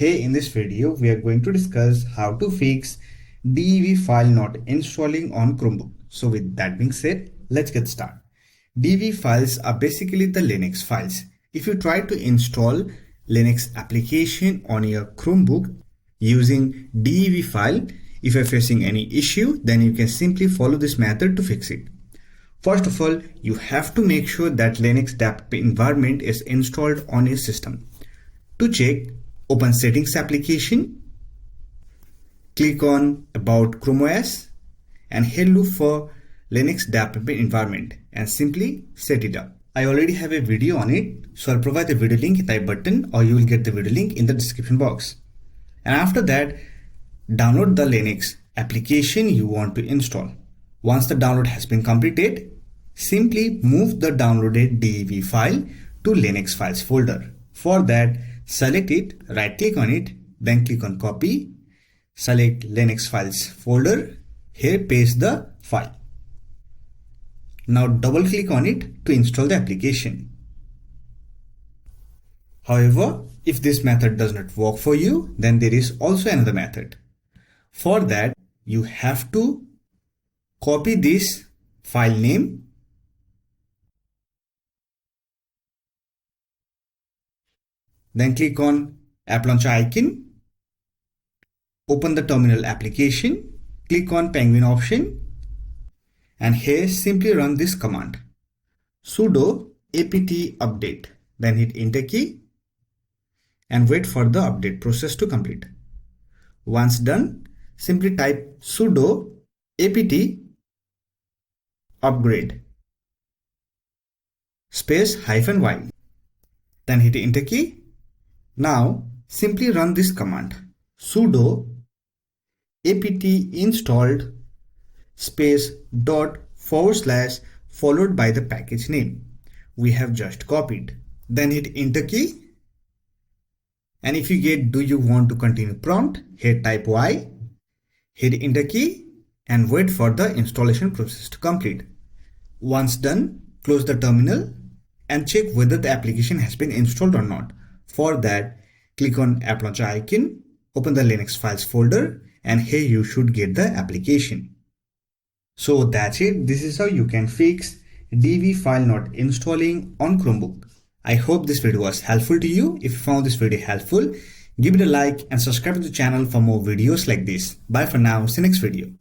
Hey, in this video, we are going to discuss how to fix DEV file not installing on Chromebook. So with that being said, let's get started. DEV files are basically the Linux files. If you try to install Linux application on your Chromebook using DEV file, if you're facing any issue, then you can simply follow this method to fix it. First of all, you have to make sure that Linux DAP environment is installed on your system. To check, open Settings application, click on About Chrome OS, and here look for Linux DAP environment and simply set it up. I already have a video on it, so I'll provide the video link in the button, or you will get the video link in the description box. And after that, download the Linux application you want to install. Once the download has been completed, simply move the downloaded DEV file to Linux files folder. For that, select it, right click on it, then click on copy, select Linux files folder, here paste the file. Now double click on it to install the application. However, if this method does not work for you, then there is also another method. For that, you have to copy this file name, then click on App Launcher icon, open the terminal application, click on Penguin option, and here simply run this command sudo apt update, then hit enter key and wait for the update process to complete. Once done, simply type sudo apt upgrade space -y, then hit enter key. Now simply run this command sudo apt installed space // followed by the package name we have just copied, then hit enter key. And if you get do you want to continue prompt, here type Y, hit enter key and wait for the installation process to complete. Once done, close the terminal and check whether the application has been installed or not. For that, click on App Launcher icon, open the Linux files folder, and here you should get the application. So that's it. This is how you can fix DEV file not installing on Chromebook. I hope this video was helpful to you. If you found this video helpful, give it a like and subscribe to the channel for more videos like this. Bye for now. See you next video.